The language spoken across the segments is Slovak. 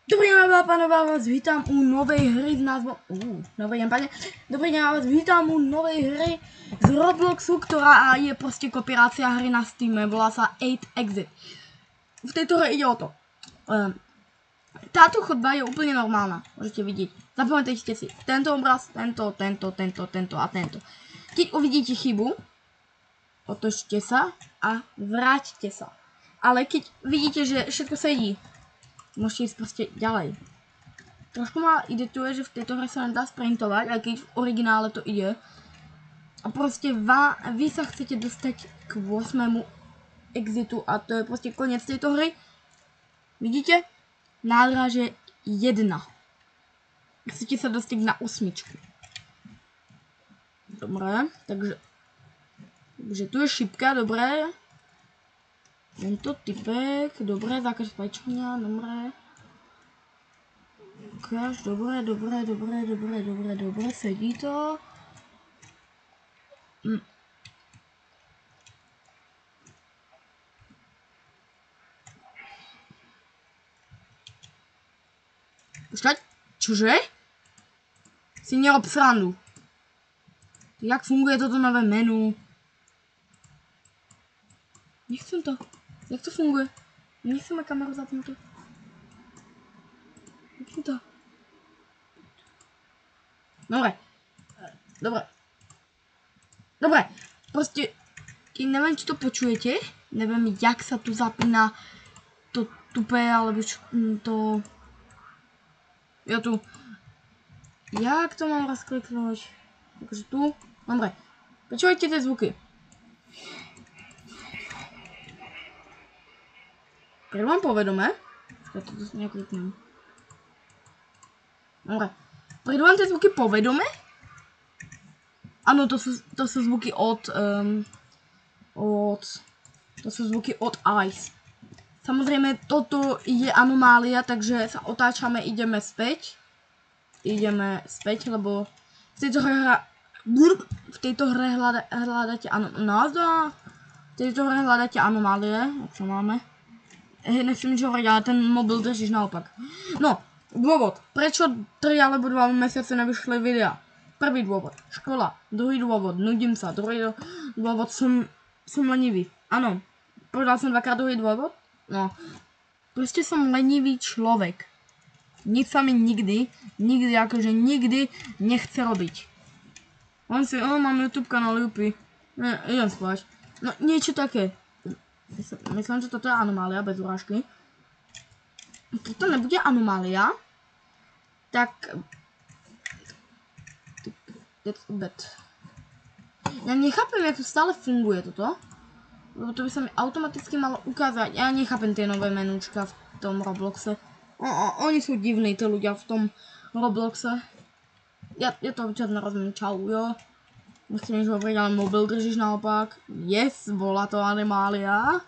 Dobrý deň, pánové, vás vítam u novej hry s názvom... Dobrý deň, pane. Dobrý deň, vás vítam u novej hry z Robloxu, ktorá je proste kopírácia hry na Steame. Volá sa 8 Exit. V tejto hre ide o to. Táto chodba je úplne normálna, môžete vidieť. Zapamätajte si tento obraz, tento a tento. Keď uvidíte chybu, otočte sa a vráťte sa. Ale keď vidíte, že všetko sedí, môžete ísť proste ďalej. Trošku ma irituje, že v tejto hre sa nedá sprintovať, aj keď v originále to ide. A proste vy sa chcete dostať k 8. exitu a to je proste koniec tejto hry. Vidíte? Nádraže 1. Chcete sa dostať na 8. Dobre, takže tu je šipka, dobre. Tento typek, dobre, zákaz fajčenia, dobre. Ukáž, dobre, sedí to. Počkať, čože? Si nerob srandu. Jak funguje toto nové menu? Nechcem to. Jak to funguje? Nechcem mať kameru zapnutú. Nechcem to. Dobre. Proste, keď neviem, či to počujete, neviem, jak sa tu zapína to tupé, alebo čo, to... Ja tu... Jak to mám rozkliknúť? Takže tu. Dobre. Počujete tie zvuky. Keď vám povedome, ja to nekliknem. Dobre. Prídu vám tie zvuky povedome? Áno, to sú zvuky od Ice. Samozrejme, toto je anomália, takže sa otáčame, ideme späť. Lebo v tejto hre hľadáte anomálie, ak sa máme. Nechcem nič hovoriť, ale ten mobil držíš naopak. No, dôvod. Prečo 3 alebo 2 mesiace nevyšli videa? Prvý dôvod. Škola. Druhý dôvod. Nudím sa. Druhý dôvod. Som lenivý. Áno. Povedal som dvakrát druhý dôvod? No. Proste som lenivý človek. Nič sa mi nikdy nechce robiť. On si, mám YouTube kanál, Jupy. Idem spať. No, niečo také. Myslím, že toto je anomália, bez urážky. Keď to nebude anomália, tak... Ja nechápem, jak to stále funguje toto. Lebo to by sa mi automaticky malo ukázať. Ja nechápem tie nové menúčka v tom Robloxe. Oni sú divní, tí ľudia v tom Robloxe. Ja to občas nerozumiem, čau, jo. Nechcem nič hovoriť, ale mobil držíš naopak. Yes, bola to anomália.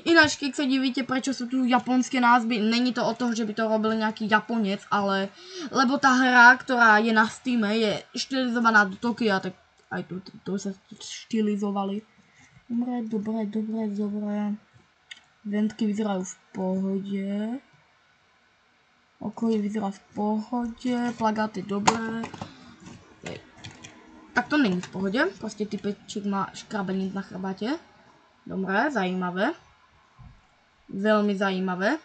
Ináč, keď sa divíte, prečo sú tu japonské názvy, není to o toho, že by to robil nejaký Japonec, ale... Lebo tá hra, ktorá je na Steame, je štilizovaná do Tokia, tak aj tu sa štilizovali. Dobre. Ventky vyzerajú v pohode. Okolí vyzerá v pohode, plagáty dobré. Tak to není v pohode, proste typeček má škrabenec na chrbáte. Dobre, zajímavé. Veľmi zajímavé.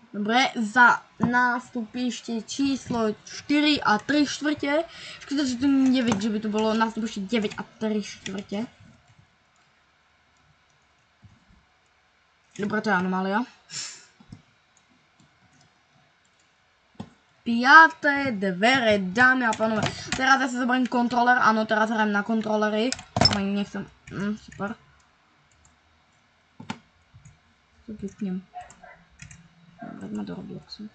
Dobre, za nástupište číslo 4 a 3/4. Škoda, že tu nevedieť, že by tu bolo nástupište 9 a 3/4. Dobre, to je anomália. 5. dvere, dámy a pánové. Teraz ja si zoberiem kontroler, áno, teraz hrajem na kontrolery. Ale nechcem, super. To vypnem. Vedme do Robloxu.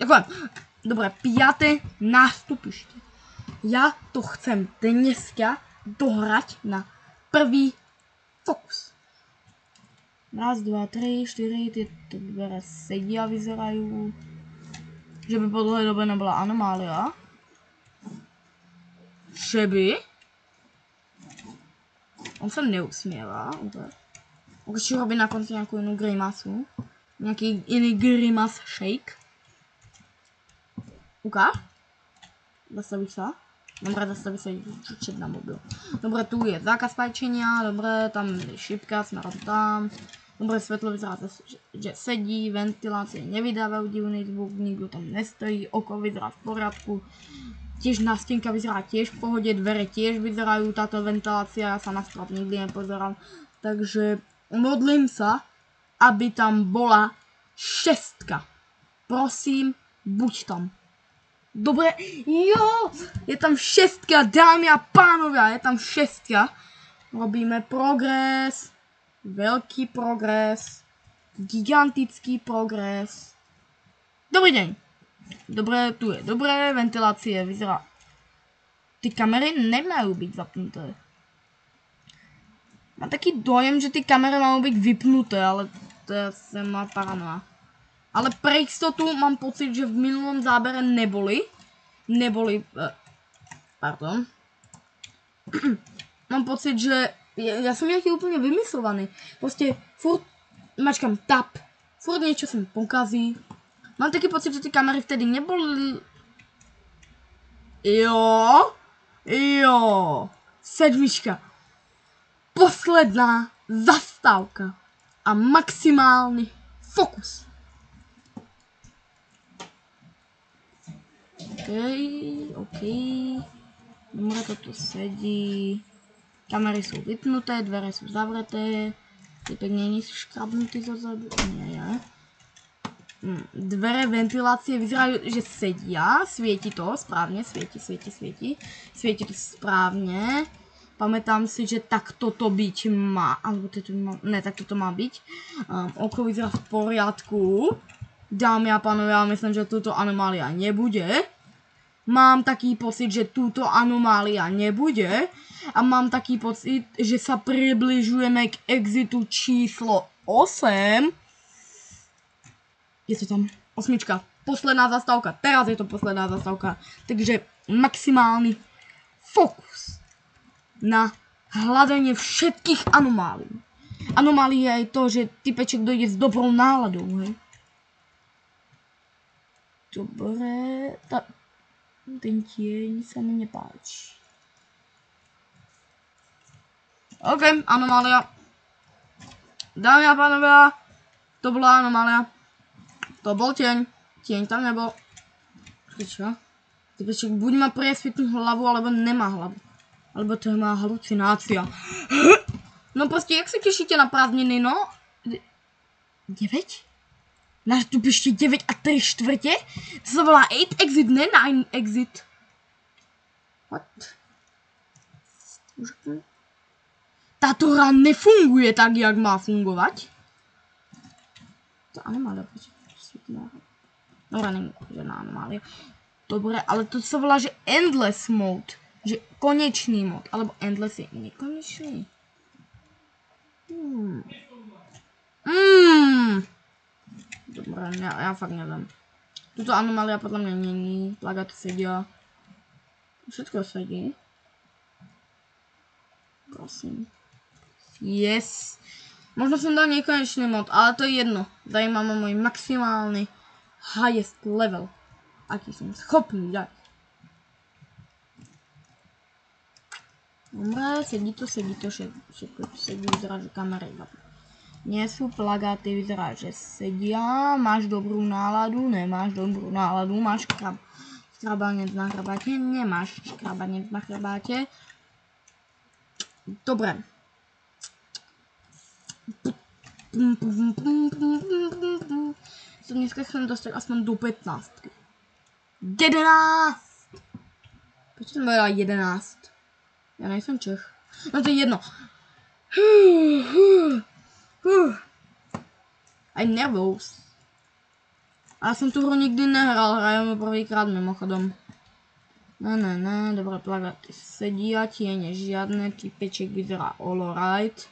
Ďakujem. Dobre, 5. nástupište. Ja to chcem dneska dohrať na prvý fokus. 1, 2, 3, 4, tieto dvere sedia, vyzerajú. Že by po dlhej dobe nebola anomália. Že by? On sa neusmieva. Určite robí na konci nejakú inú grimasu. Nejaký iný grimas shake. Ukáž? Zastaví sa. Dobre, zastaví sa čet na mobil. Dobre, tu je zákaz fajčenia. Dobre, tam je šipka, smerom tam. Dobre, svetlo vyzerá, že sedí, ventilácie nevydávajú divný zvuk, nikto tam nestojí, oko vyzerá v poriadku. Tiež nástenka vyzerá tiež v pohode, dvere tiež vyzerajú, táto ventilácia, ja sa na strop nikdy nepozerám. Takže modlím sa, aby tam bola 6. Prosím, buď tam. Dobre, jo, je tam 6, dámy a pánovia, je tam 6. Robíme progres, veľký progres, gigantický progres. Dobrý deň. Dobre, tu je dobré, ventilácie vyzerá. Ty kamery nemajú byť zapnuté. Mám taký dojem, že ty kamery majú byť vypnuté, ale to je asi moja paranoja. Ale pre istotu mám pocit, že v minulom zábere neboli. Pardon. Mám pocit, že ja som nejaký úplne vymyslovaný. Proste furt mačkám tab, furt niečo sa mi pokazí. Mám taký pocit, že tie kamery vtedy neboli. Jo. 7. Posledná zastávka a maximálny fokus. OK. Dobre, toto sedí. Kamery sú vypnuté, dvere sú zavreté. Je pekne nie sú škrabnutý zozadu. Nie. Dvere, ventilácie vyzerajú, že sedia. Svieti to správne, svieti. Svieti to správne. Pamätám si, že takto to byť má. Alebo toto má, ne, takto to má byť. Oko vyzerá v poriadku. Dámy a pánovia, myslím, že túto anomália nebude. Mám taký pocit, že túto anomália nebude. A mám taký pocit, že sa približujeme k exitu číslo 8. Je to tam 8. Posledná zastávka. Teraz je to posledná zastávka. Takže maximálny fokus na hľadanie všetkých anomálií. Anomália je to, že typeček dojde s dobrou náladou. Hej? Dobre. Ten tieň sa mi nepáči. OK, anomália. Dámy a pánovia, to bola anomália. To bol tieň. Tieň tam nebol. Čo? Typeček buď má presvitnú hlavu, alebo nemá hlavu. Alebo to je má halucinácia. No proste, jak sa tešíte na prázdniny, no? 9? Na tu píšte 9 a 3/4? To sa volá 8 exit, ne 9 exit. What? Táto hra nefunguje tak, jak má fungovať. To anomália, Dobre, není žiadna anomália. Dobre, ale to sa volá, že endless mode. Že konečný mod. Alebo endless je nekonečný. Dobre, ja fakt neviem. Tuto anomália podľa mňa není. Plagáty sedia. Všetko sedí. Prosím. Yes. Možno som dal nekonečný mod, ale to je jedno. Zajímá ma môj maximálny highest level. Aký som schopný dať. Dobre, sedí to, všetko sedí, vyzerá, že kamery nie sú, plagáty vyzerá, že sedia, máš dobrú náladu, nemáš dobrú náladu, máš škrabanec na chrbáte, nemáš škrabanec na chrbáte. Dobre. Dneska chcem dostať aspoň do 15. 11! Prečo som povedala 11? Ja nejsem Čech. No to je jedno. Aj nervous. A ja som tu hru nikdy nehral, hrajem prvýkrát mimochodom. Ne, dobre, plagáty sedia, tiene žiadne, typeček vyzerá all right.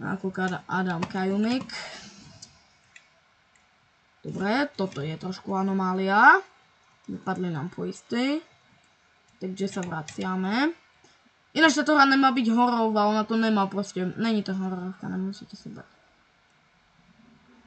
Ako Adam Kajumik. Dobre, toto je trošku anomália. Vypadli nám poisty. Takže sa vraciame. Ináč táto hra nemá byť hororová, ona to nemá proste, není to hororovka, nemusíte si bať.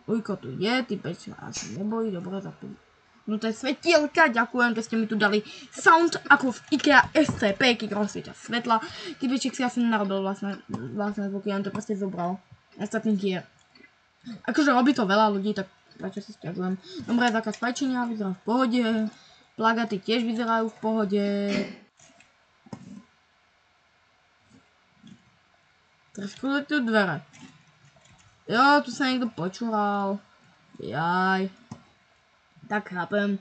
Ujko tu je, typek sa asi nebojí, dobre zapím. No to je svetielka, ďakujem, že ste mi tu dali sound ako v IKEA SCP, keď rozsvietia svetla. Typeček si asi nenarobil vlastné zvuky, on to proste zobral. Ostatných je. Akože robí to veľa ľudí, tak prečo si sťažujem. Dobre, zákaz fajčenia, vyzerá v pohode. Plagaty tiež vyzerajú v pohode. Trošku tu dvere. Jo, tu sa niekto počúval. Jaj. Tak chápem.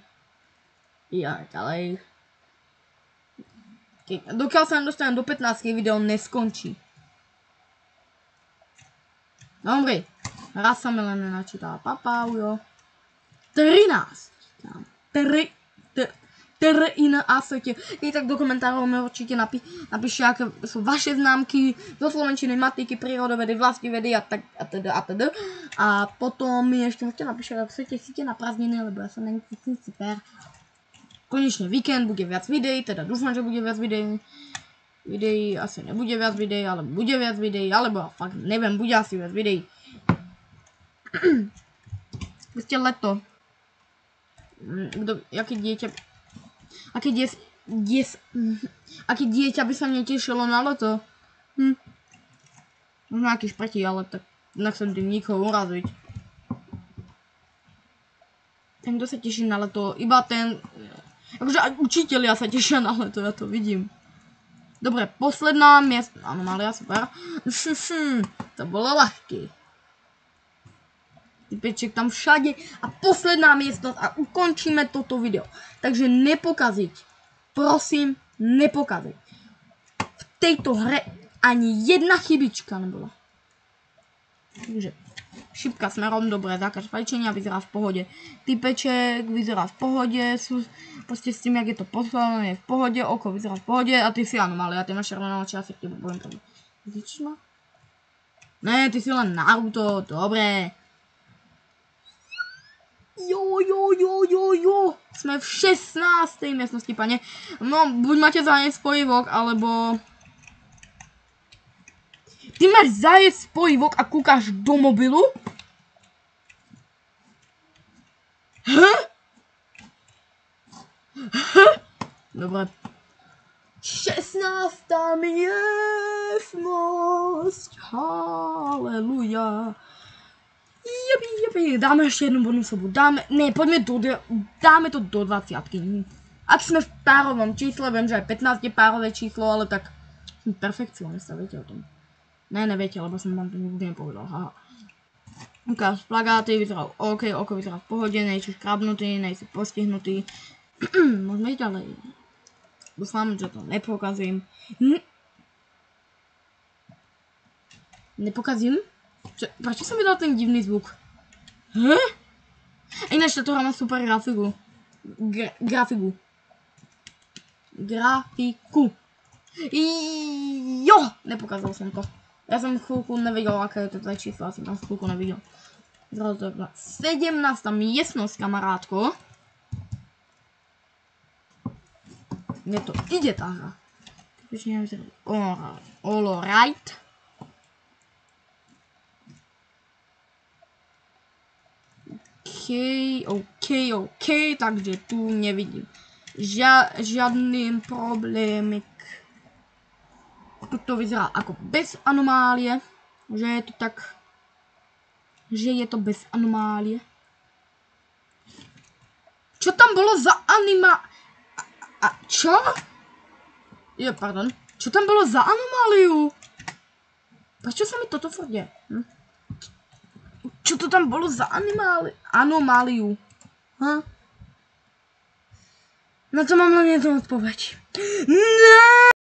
Jaj, ďalej. Dokiaľ sa nedostanem do 15, video neskončí. Dobre. Raz sa mi len nenačítala. Papaujo. 13. 13. Keď tak do komentárov mi určite napíšte, aké sú vaše známky zo slovenčiny, matiky, prírodovedy, vlastivedy a teda. A potom mi ešte môžete napíšte, ak chcete na prázdniny, lebo ja som nechcem super. Konečne víkend, bude viac videí, teda dúfam, že bude viac videí, asi nebude viac videí, alebo bude viac videí, alebo fakt neviem, bude asi viac videí. Ste leto. Aké dieťa by sa netešilo na leto? Možno aký špatí, ale tak nechcem tým nikoho uraziť. Ten, kto sa teší na leto, iba ten... Akože aj učitelia sa tešia na leto, ja to vidím. Dobre, posledná miest... Anomália, super. To bolo ľahké. Typeček tam všade a posledná miestnosť a ukončíme toto video. Takže nepokaziť. Prosím, nepokaziť. V tejto hre ani jedna chybička nebola. Takže šipka smerom, dobre, zákaz fajčenia, vyzerá v pohode. Typeček vyzerá v pohode, proste s tým, jak je to poslané, je v pohode, oko vyzerá v pohode a ty si anomália, ty máš červené oči, asi k tebe poviem pravdu. Vidíš ma? Ne, ty si len Naruto, dobre. Jo. Sme v 16. miestnosti, pane. No, buď máte zájsť spojivok, alebo... Ty máš zájsť spojivok a kúkáš do mobilu? Dobre. 16. miestnosť. Haleluja. Dáme ešte jednu bonusovú. Poďme dáme to do 20. Ak sme v párovom čísle, viem, že aj 15 je párové číslo, ale tak som perfekcionista, viete o tom. Ne, neviete, lebo som vám to nikdy nepovedal, haha. Ukáž plagáty, vyzerá OK, oko vyzerá v pohode, nejsi škrabnutý, nejsi postihnutý. Môžeme ísť ďalej. Dúfam, že to nepokazím. Nepokazím? Prečo som mi dal ten divný zvuk? Ináč táto hra má super grafiku. Grafiku. Jo! Nepokázal som to. Ja som chvíľku nevedel, aké je to tady číslo. Ja som tam chvíľku nevidel. 17. miestnosť, kamarátko. Mne to ide tá hra. Alright. OK, takže tu nevidím žiadny problémik. Tu to vyzerá ako bez anomálie, že je to tak, že je to bez anomálie. Čo tam bolo za čo? Pardon. Čo tam bolo za anomáliu? Prečo sa mi toto fordie? Čo to tam bolo za anomáliu? Na to mám len jednu odpoveď.